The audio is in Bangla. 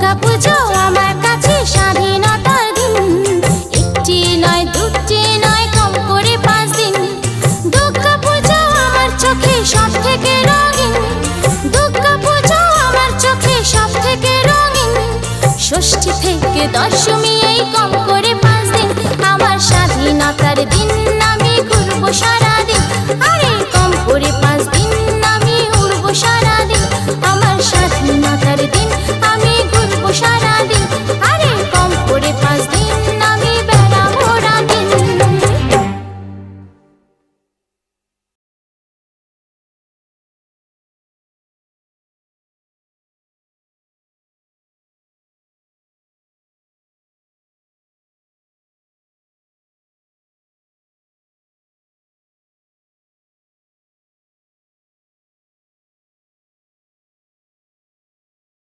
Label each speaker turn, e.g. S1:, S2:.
S1: দুর্গা পুজো আমার কাছে স্বাধীনতার দিন। একটি নয় দুটি নয় কম করে 5 দিন। দুর্গা পুজো আমার চোখে সব থেকে রঙিন। দুর্গা পুজো আমার চোখে সব থেকে রঙিন। ষষ্ঠী থেকে দশমী এই কম করে 5 দিন। আমার স্বাধীনতার দিন আমি ঘুরবো সারাদিন।